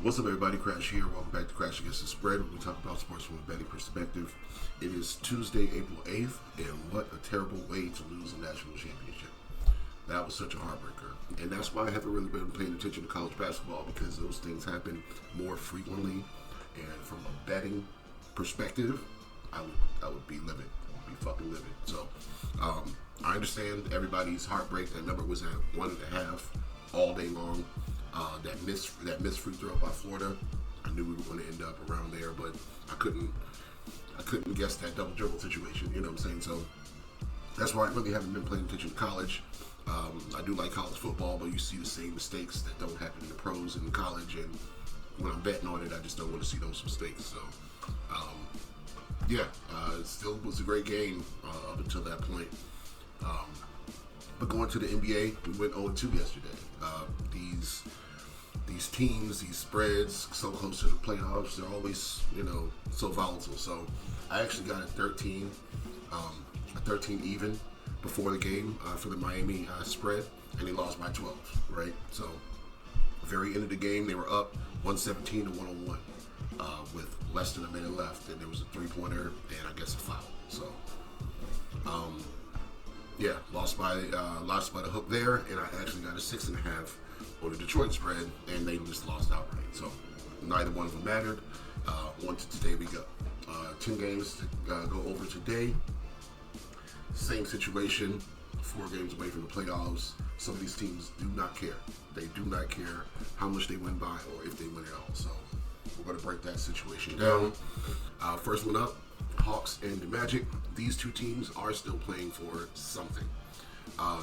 What's up, everybody? Crash here. Welcome back to Crash Against the Spread. We talk about sports from a betting perspective. It is Tuesday, April 8th, and what a terrible way to lose a national championship. That was such a heartbreaker. And that's why I haven't really been paying attention to college basketball, because those things happen more frequently. And from a betting perspective, I would be livid. I would be fucking livid. So, I understand everybody's heartbreak. That number was at 1.5 all day long. That missed free throw by Florida, I knew we were going to end up around there, but I couldn't guess that double dribble situation. You know what I'm saying? So that's why I really haven't been paying attention to college. I do like college football, but you see the same mistakes that don't happen in the pros and in college, and when I'm betting on it, I just don't want to see those mistakes. So it still was a great game up until that point. But going to the NBA, we went 0-2 yesterday. These teams, these spreads, so close to the playoffs, they're always, so volatile. So I actually got a 13 even before the game for the Miami spread, and they lost by 12, right? So very end of the game, they were up 117 to 101 with less than a minute left, and there was a three-pointer and I guess a foul. So lost by the hook there, and I actually got a 6.5 on the Detroit spread, and they just lost outright. So neither one of them mattered. On to today we go. 10 games to go over today. Same situation. 4 games away from the playoffs. Some of these teams do not care. They do not care how much they win by or if they win at all. So we're going to break that situation down. First one up, Hawks and the Magic. These two teams are still playing for something.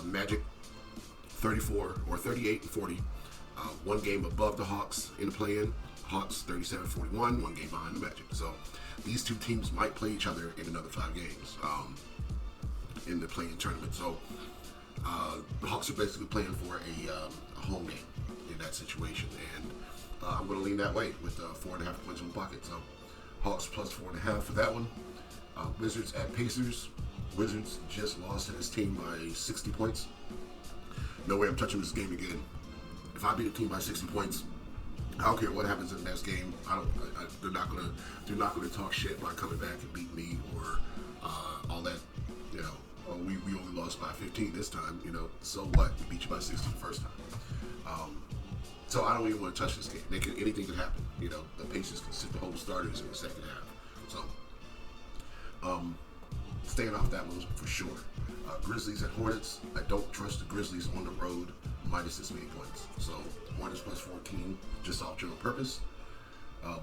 Magic 38-40. One game above the Hawks in the play-in. Hawks 37-41, one game behind the Magic. So these two teams might play each other in another 5 games in the play-in tournament. So the Hawks are basically playing for a home game in that situation. And I'm going to lean that way with 4.5 points in the pocket. So Hawks plus 4.5 for that one. Wizards at Pacers. Wizards just lost to this team by 60 points. No way I'm touching this game again. If I beat a team by 60 points, I don't care what happens in the next game. They're not gonna talk shit by coming back and beat me or all that. We only lost by 15 this time. So what? We beat you by 60 the first time. So I don't even want to touch this game. Anything can happen. The Pacers can sit the whole starters in the second half. So staying off that one for sure. Grizzlies at Hornets. I don't trust the Grizzlies on the road minus this many points. So Hornets plus 14 just off general purpose.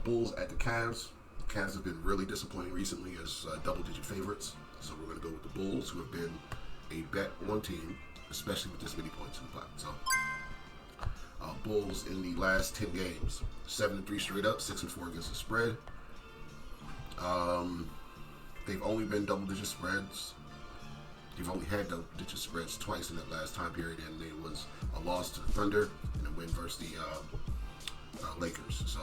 Bulls at the Cavs. The Cavs have been really disappointing recently as double-digit favorites. So we're going to go with the Bulls, who have been a bet on team, especially with this many points in the pot. So Bulls in the last 10 games, 7-3 straight up, 6-4 against the spread. They've only been double-digit spreads. They've only had double-digit spreads twice in that last time period, and it was a loss to the Thunder and a win versus the Lakers. So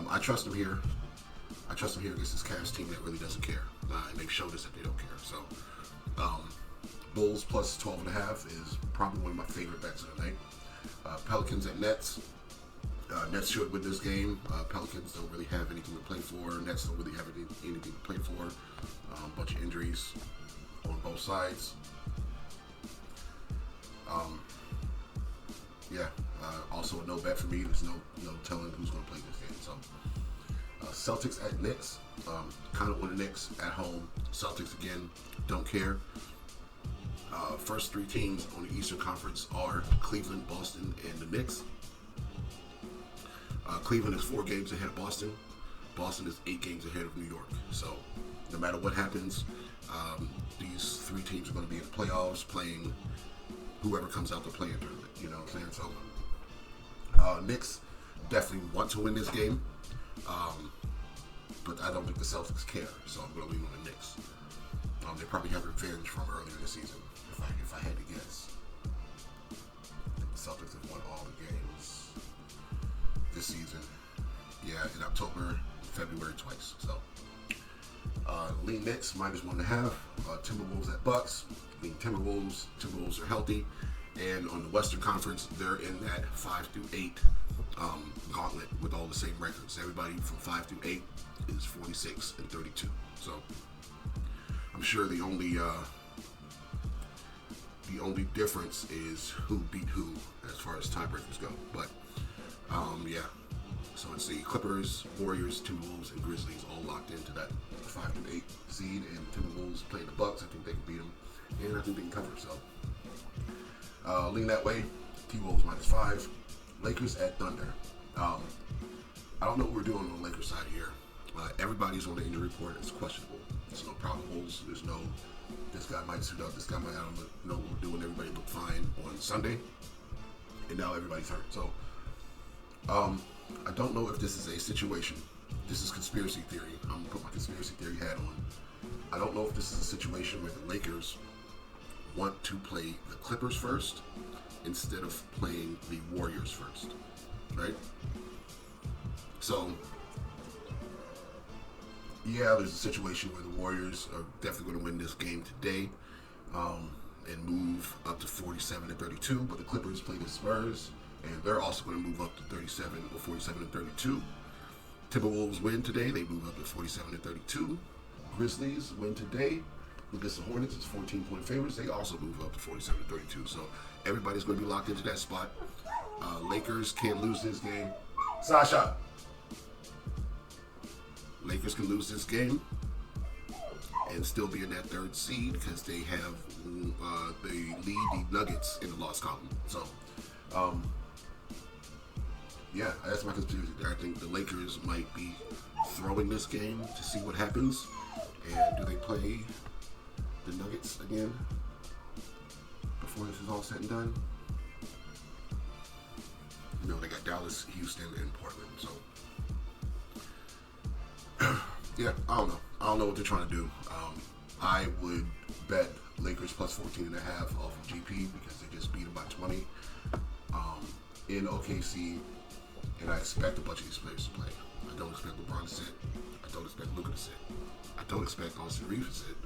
I trust them here. I trust them here against this Cavs team that really doesn't care, and they've showed us that they don't care. So Bulls plus 12.5 is probably one of my favorite bets of the night. Pelicans at Nets. Nets should win this game. Pelicans don't really have anything to play for. Nets don't really have anything to play for. A bunch of injuries on both sides. Also a no bet for me. There's no telling who's going to play this game. So Celtics at Knicks. Kind of on the Knicks at home. Celtics again don't care. First 3 teams on the Eastern Conference are Cleveland, Boston, and the Knicks. Cleveland is 4 games ahead of Boston. Boston is 8 games ahead of New York. So no matter what happens, these 3 teams are going to be in the playoffs playing whoever comes out the play-in tournament. You know what I'm saying? So Knicks definitely want to win this game, but I don't think the Celtics care. So I'm going to lean on the Knicks. They probably have revenge from earlier this season, if I had to guess. I think the Celtics have won all the games this season. Yeah, in October, February twice. So lean Knicks minus 1.5. Timberwolves at Bucks. Lean Timberwolves. Timberwolves are healthy. And on the Western Conference, they're in that 5 through 8 gauntlet with all the same records. Everybody from 5 through 8 is 46 and 32. So I'm sure the only difference is who beat who as far as tiebreakers go. But yeah. So it's the Clippers, Warriors, Timberwolves, and Grizzlies all locked into that 5 through 8 seed, and Timberwolves playing the Bucks. I think they can beat them, and I think they can cover. So lean that way. T-Wolves -5. Lakers at Thunder. I don't know what we're doing on the Lakers side here. Everybody's on the injury report. It's questionable. There's no probables. There's no this guy might suit up. This guy might. I don't know what we're doing. Everybody looked fine on Sunday, and now everybody's hurt. So I don't know if this is a situation. This is conspiracy theory. I'm going to put my conspiracy theory hat on. I don't know if this is a situation where the Lakers want to play the Clippers first instead of playing the Warriors first, right? So, yeah, there's a situation where the Warriors are definitely going to win this game today and move up to 47 and 32, but the Clippers play the Spurs, and they're also going to move up to 37 or 47 and 32. Timberwolves win today. They move up to 47 and 32. Grizzlies win today. Against the Hornets, it's 14-point favorites. They also move up to 47 and 32. So everybody's going to be locked into that spot. Lakers can't lose this game. Sasha. Lakers can lose this game and still be in that third seed because they have they lead the Nuggets in the loss column. So. Yeah, that's my conspiracy there. I think the Lakers might be throwing this game to see what happens. And do they play the Nuggets again before this is all said and done? You know, they got Dallas, Houston, and Portland. So, yeah, I don't know. I don't know what they're trying to do. I would bet Lakers plus 14.5 off of GP because they just beat them by 20 in OKC. And I expect a bunch of these players to play. I don't expect LeBron to sit. I don't expect Luka to sit. I don't expect Austin Reeves to sit.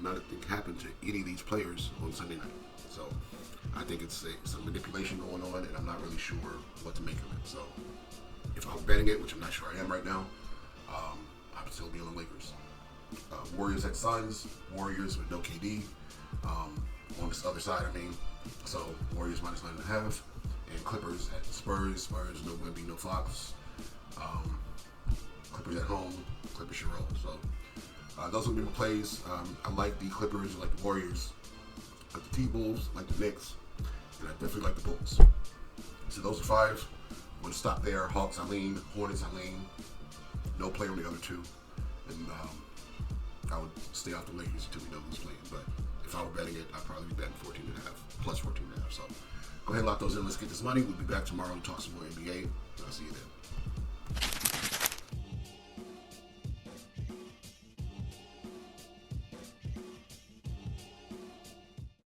Nothing happened to any of these players on Sunday night. So I think it's some manipulation going on, and I'm not really sure what to make of it. So if I was betting it, which I'm not sure I am right now, I'd still be on the Lakers. Warriors at Suns. Warriors with no KD. On this other side, I mean. So Warriors -9.5. And Clippers at Spurs. Spurs, no Wemby, no Fox. Clippers at home. Clippers should roll. So those will be my plays. I like the Clippers. I like the Warriors. I like the T-Bulls. I like the Knicks. And I definitely like the Bulls. So those are 5. I'm going to stop there. Hawks, I lean. Hornets, I lean. No play on the other 2. And I would stay off the Lakers until we know who's playing. But if I were betting it, I'd probably be betting 14.5. Plus 14.5. So go ahead and lock those in. Let's get this money. We'll be back tomorrow to talk some more NBA. I'll see you then.